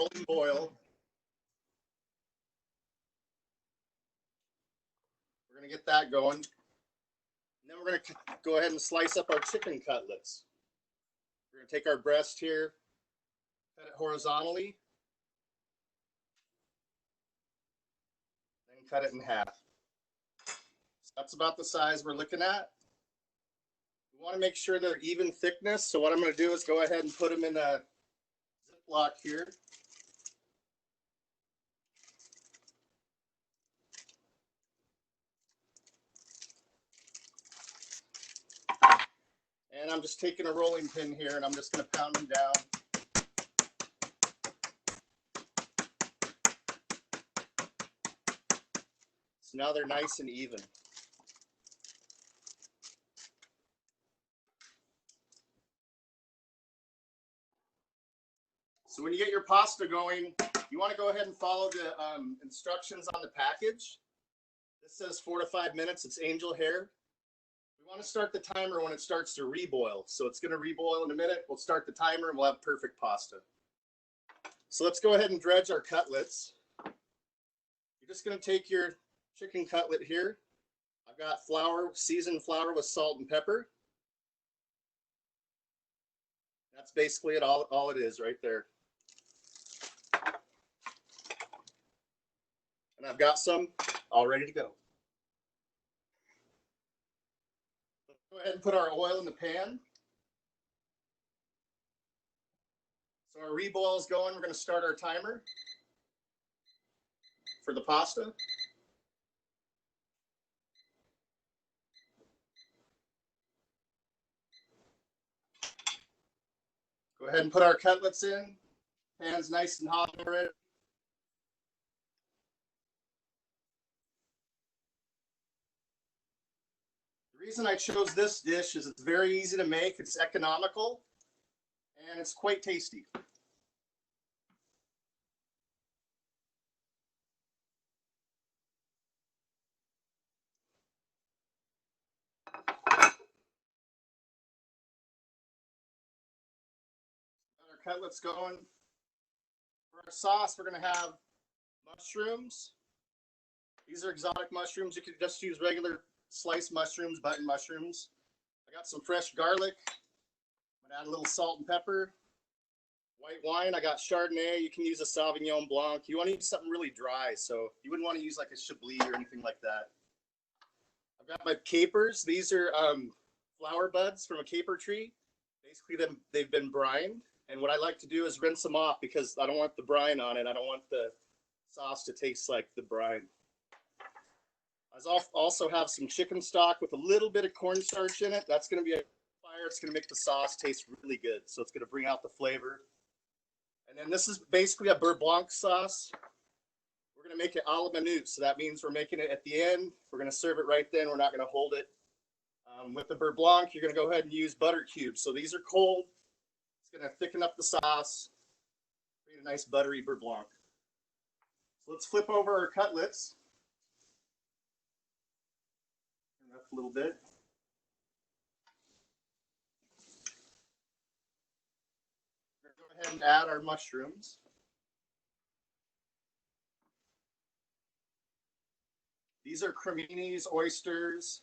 rolling boil. We're going to get that going. And then we're going to go ahead and slice up our chicken cutlets. We're going to take our breast here, cut it horizontally, then cut it in half. So that's about the size we're looking at. We want to make sure they're even thickness. So what I'm going to do is go ahead and put them in a Ziploc here. And I'm just taking a rolling pin here and I'm just going to pound them down. So now they're nice and even. So when you get your pasta going, you want to go ahead and follow the instructions on the package. This says 4 to 5 minutes. It's angel hair. We want to start the timer when it starts to reboil. So it's going to reboil in a minute. We'll start the timer and we'll have perfect pasta. So let's go ahead and dredge our cutlets. You're just going to take your chicken cutlet here. I've got flour, seasoned flour with salt and pepper. That's basically it, all it is right there. And I've got some all ready to go. Let's go ahead and put our oil in the pan. So our reboil is going. We're going to start our timer for the pasta. Go ahead and put our cutlets in. Pan's nice and hot already. The reason I chose this dish is it's very easy to make, it's economical, and it's quite tasty. Got our cutlets going. For our sauce, we're going to have mushrooms. These are exotic mushrooms. You could just use regular sliced mushrooms, button mushrooms. I got some fresh garlic. I'm going to add a little salt and pepper. White wine, I got Chardonnay. You can use a Sauvignon Blanc. You want to use something really dry, so you wouldn't want to use like a Chablis or anything like that. I've got my capers. These are flower buds from a caper tree. Basically, they've been brined. And what I like to do is rinse them off because I don't want the brine on it. I don't want the sauce to taste like the brine. I also have some chicken stock with a little bit of cornstarch in it. That's going to be a fire. It's going to make the sauce taste really good. So it's going to bring out the flavor. And then this is basically a beurre blanc sauce. We're going to make it a la minute. So that means we're making it at the end. We're going to serve it right then. We're not going to hold it. With the beurre blanc, you're going to go ahead and use butter cubes. So these are cold. It's going to thicken up the sauce. Create a nice buttery beurre blanc. So let's flip over our cutlets. Up a little bit. We're going to go ahead and add our mushrooms. These are creminis, oysters,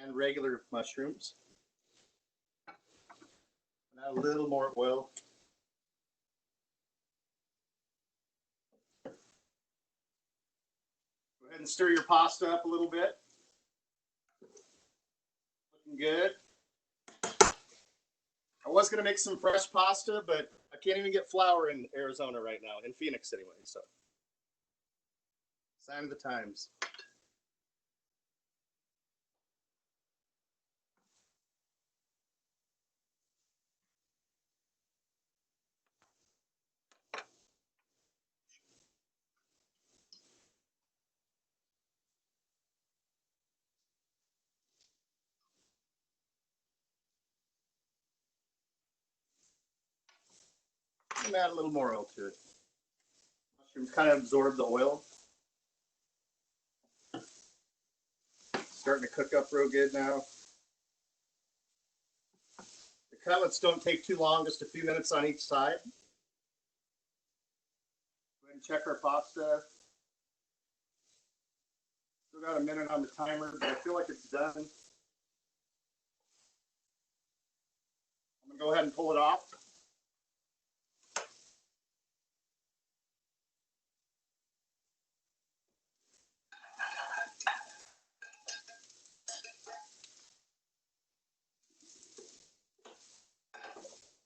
and regular mushrooms. And add a little more oil. Go ahead and stir your pasta up a little bit. Looking good. I was going to make some fresh pasta, but I can't even get flour in Arizona right now, in Phoenix anyway, so. Sign of the times. And add a little more oil to it. Mushrooms kind of absorb the oil. Starting to cook up real good now. The cutlets don't take too long, just a few minutes on each side. Go ahead and check our pasta. Still got a minute on the timer, but I feel like it's done. I'm gonna go ahead and pull it off.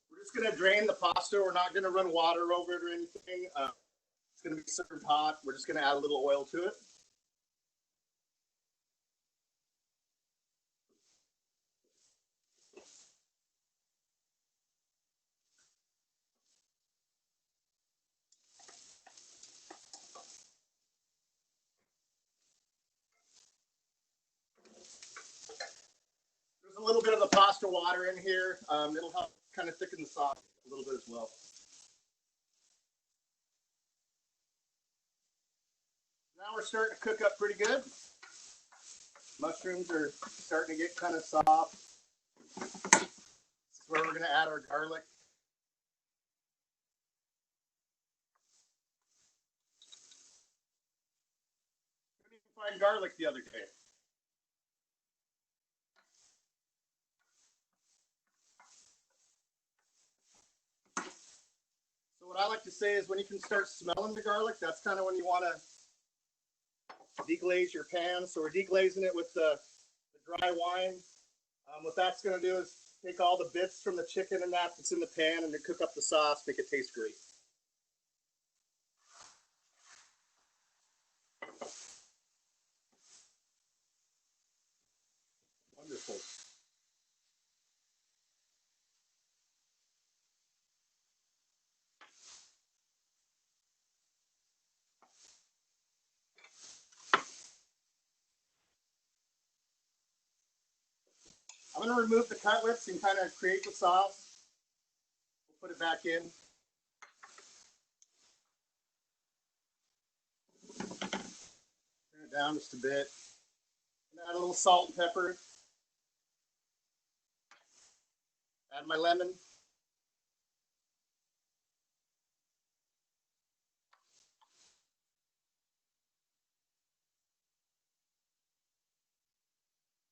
We're just gonna drain the pasta. We're not gonna run water over it or anything. It's gonna be served hot. We're just gonna add a little oil to it. There's a little bit of the pasta water in here. It'll help kind of thicken the sauce a little bit as well. Now we're starting to cook up pretty good. Mushrooms are starting to get kind of soft. This is where we're going to add our garlic. I didn't even find garlic the other day. So what I like to say is when you can start smelling the garlic, that's kind of when you want to deglaze your pan. So we're deglazing it with the dry wine. What that's going to do is take all the bits from the chicken and that's in the pan and then cook up the sauce, make it taste great. Wonderful. I'm going to remove the cutlets and kind of create the sauce. We'll put it back in. Turn it down just a bit. And add a little salt and pepper. Add my lemon.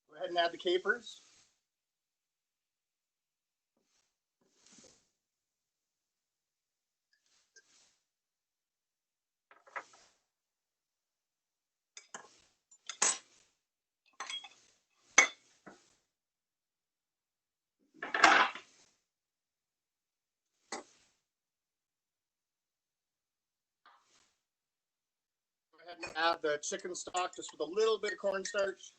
Go ahead and add the capers. Go ahead and add the chicken stock just with a little bit of cornstarch.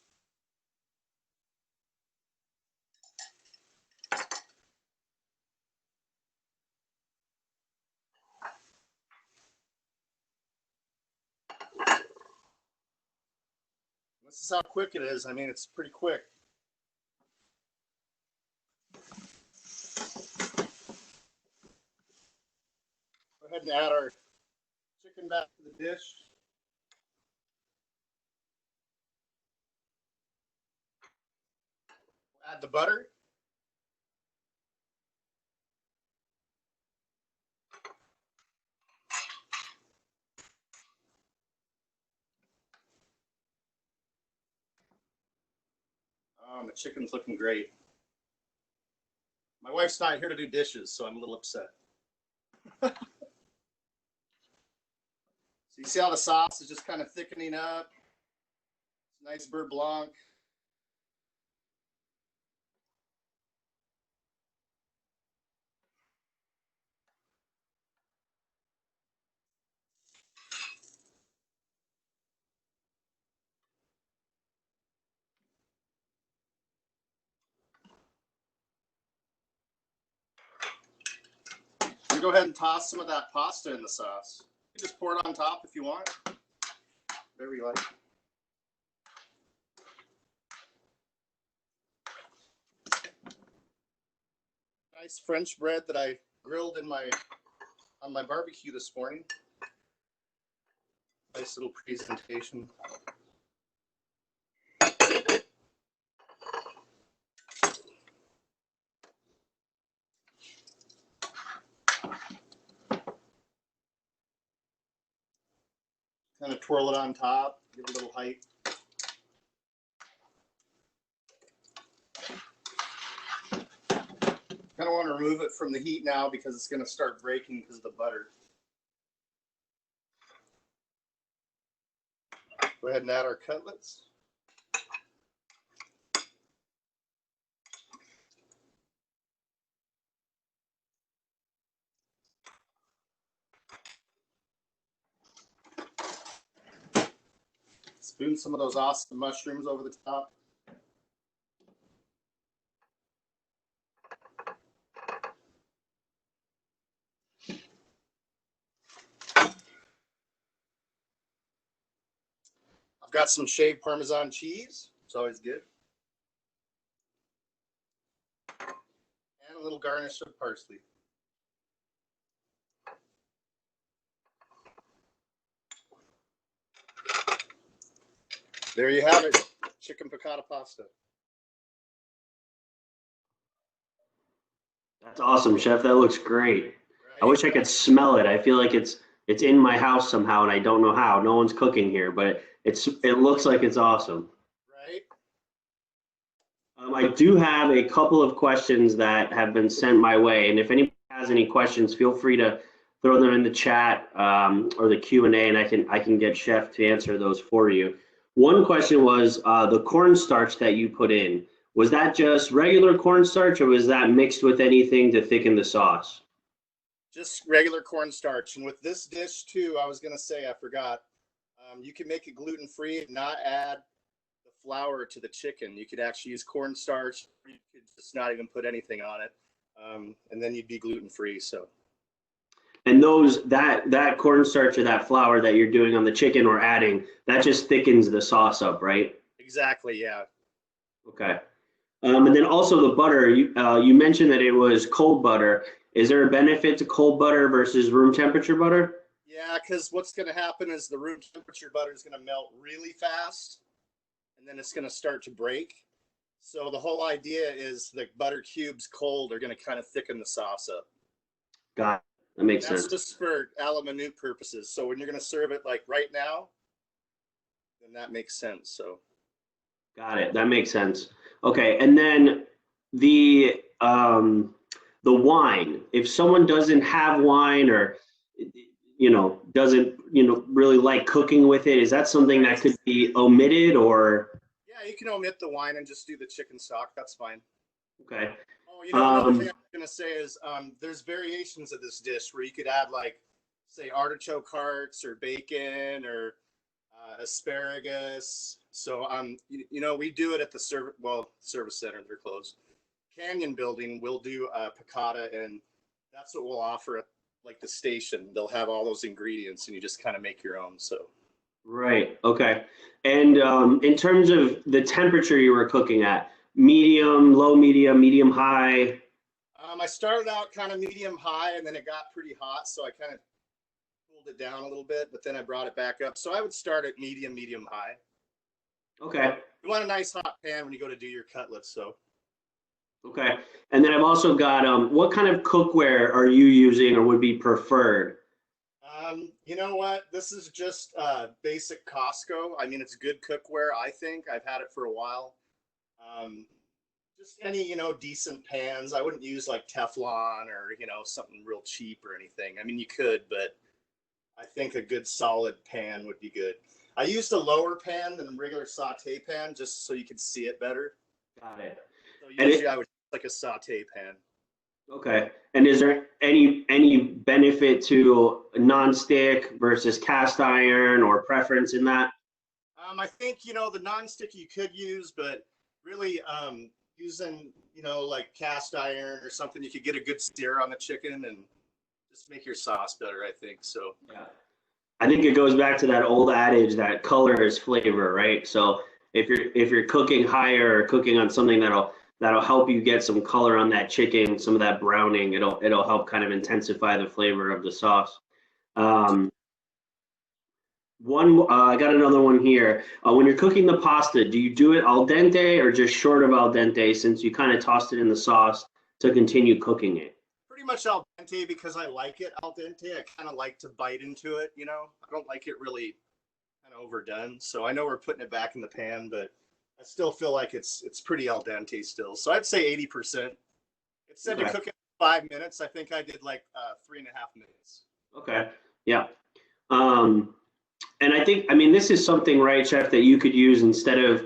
This is how quick it is. I mean, it's pretty quick. Go ahead and add our chicken back to the dish. We'll add the butter. The chicken's looking great. My wife's not here to do dishes, so I'm a little upset. So you see how the sauce is just kind of thickening up. It's nice beurre blanc. You go ahead and toss some of that pasta in the sauce. You can just pour it on top if you want. Whatever you like. Nice French bread that I grilled on my barbecue this morning. Nice little presentation. Kind of twirl it on top, give it a little height. Kind of want to remove it from the heat now because it's going to start breaking because of the butter. Go ahead and add our cutlets. Spoon some of those awesome mushrooms over the top. I've got some shaved Parmesan cheese. It's always good. And a little garnish of parsley. There you have it, chicken piccata pasta. That's awesome, Chef. That looks great. Right? I wish I could smell it. I feel like it's in my house somehow, and I don't know how. No one's cooking here, but it looks like it's awesome. Right? I do have a couple of questions that have been sent my way, and if anybody has any questions, feel free to throw them in the chat or the Q&A, and I can get Chef to answer those for you. One question was the cornstarch that you put in. Was that just regular cornstarch, or was that mixed with anything to thicken the sauce? Just regular cornstarch. And with this dish too, I was going to say, I forgot, you can make it gluten-free and not add the flour to the chicken. You could actually use cornstarch. You could just not even put anything on it. And then you'd be gluten-free. So. And that cornstarch or that flour that you're doing on the chicken or adding, that just thickens the sauce up, right? Exactly, yeah. Okay. And then also the butter, you mentioned that it was cold butter. Is there a benefit to cold butter versus room temperature butter? Yeah, because what's going to happen is the room temperature butter is going to melt really fast, and then it's going to start to break. So the whole idea is the butter cubes cold are going to kind of thicken the sauce up. Got it. That makes sense. That's just for a la minute purposes. So when you're going to serve it like right now, then that makes sense. So. Got it. That makes sense. Okay, and then the wine. If someone doesn't have wine or doesn't really like cooking with it, is that something that could be omitted or? Yeah, you can omit the wine and just do the chicken stock. That's fine. Okay. Oh, another thing I'm gonna say is there's variations of this dish where you could add like, say, artichoke hearts or bacon or asparagus. So we do it at the service center. They're closed. Canyon Building, we'll do piccata, and that's what we'll offer at like the station. They'll have all those ingredients, and you just kind of make your own. So. Right. Okay. And in terms of the temperature you were cooking at, medium, low, medium, high. I started out kind of medium high, and then it got pretty hot, so I kind of cooled it down a little bit, but then I brought it back up. So I would start at medium high. Okay. You want a nice hot pan when you go to do your cutlets, so. Okay. And then I've also got, what kind of cookware are you using or would be preferred? You know what? This is just basic Costco. I mean, it's good cookware, I think. I've had it for a while. Just any, decent pans. I wouldn't use like Teflon or, something real cheap or anything. I mean, you could, but I think a good solid pan would be good. I used a lower pan than a regular saute pan just so you could see it better. Got it. So usually I would use like a saute pan. Okay. And is there any benefit to nonstick versus cast iron or preference in that? I think, the nonstick you could use, but really using, like cast iron or something, you could get a good sear on the chicken and just make your sauce better, I think. So. Yeah. I think it goes back to that old adage that color is flavor, right? So if you're cooking higher or cooking on something that'll help you get some color on that chicken, some of that browning, it'll help kind of intensify the flavor of the sauce. I got another one here. When you're cooking the pasta, do you do it al dente or just short of al dente since you kind of tossed it in the sauce to continue cooking it? Pretty much al dente because I like it al dente. I kind of like to bite into it, I don't like it really kind of overdone. So I know we're putting it back in the pan, but I still feel like it's pretty al dente still. So I'd say 80%. It said to cook it in 5 minutes. I think I did like 3.5 minutes. Okay. Yeah. And I think, I mean, this is something, right, Chef, that you could use instead of,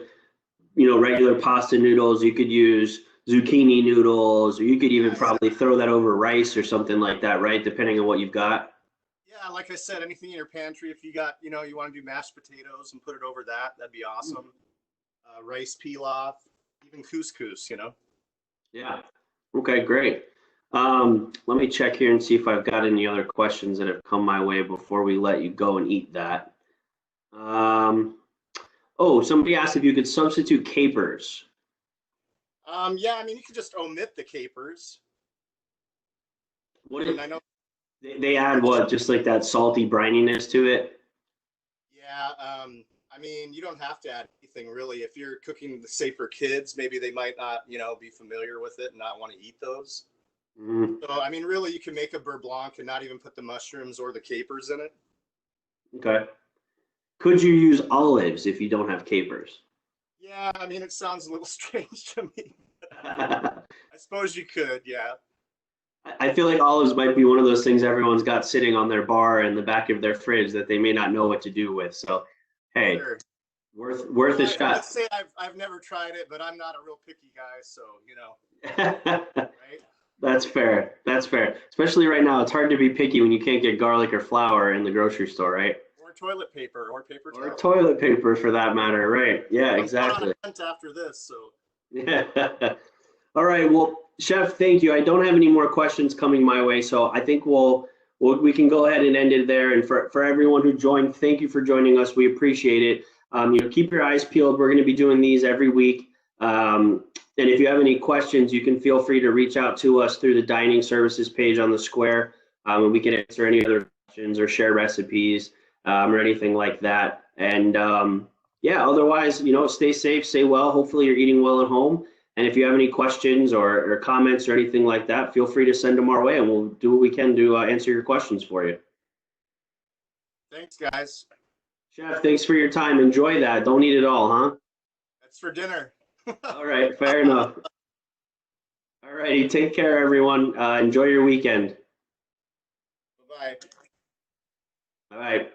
regular pasta noodles. You could use zucchini noodles, or you could even probably throw that over rice or something like that, right? Depending on what you've got. Yeah, like I said, anything in your pantry. If you got, you want to do mashed potatoes and put it over that, that'd be awesome. Rice pilaf, even couscous, Yeah. Okay, great. Let me check here and see if I've got any other questions that have come my way before we let you go and eat that. Oh, somebody asked if you could substitute capers. Yeah, I mean, you could just omit the capers. I know they add what, just like that salty brininess to it? Yeah, I mean, you don't have to add anything really. If you're cooking, say, for kids, maybe they might not, be familiar with it and not want to eat those. So, I mean, really, you can make a beurre blanc and not even put the mushrooms or the capers in it. Okay. Could you use olives if you don't have capers? Yeah, I mean, it sounds a little strange to me. I suppose you could, yeah. I feel like olives might be one of those things everyone's got sitting on their bar in the back of their fridge that they may not know what to do with. So, hey, sure. worth a shot. Let's say I've never tried it, but I'm not a real picky guy, so right? That's fair. That's fair. Especially right now, it's hard to be picky when you can't get garlic or flour in the grocery store, right? Or toilet paper, or paper towel. Or toilet paper, for that matter, right? Yeah, exactly. I'm on a hunt after this, so. Yeah. All right. Well, Chef, thank you. I don't have any more questions coming my way, so I think we can go ahead and end it there. And for everyone who joined, thank you for joining us. We appreciate it. Keep your eyes peeled. We're going to be doing these every week. And if you have any questions, you can feel free to reach out to us through the dining services page on the square. And we can answer any other questions or share recipes or anything like that. And yeah, otherwise, stay safe, stay well. Hopefully you're eating well at home. And if you have any questions or comments or anything like that, feel free to send them our way and we'll do what we can to answer your questions for you. Thanks, guys. Chef, thanks for your time. Enjoy that. Don't eat it all, huh? That's for dinner. All right, fair enough. All righty, take care, everyone. Enjoy your weekend. Bye-bye. All right.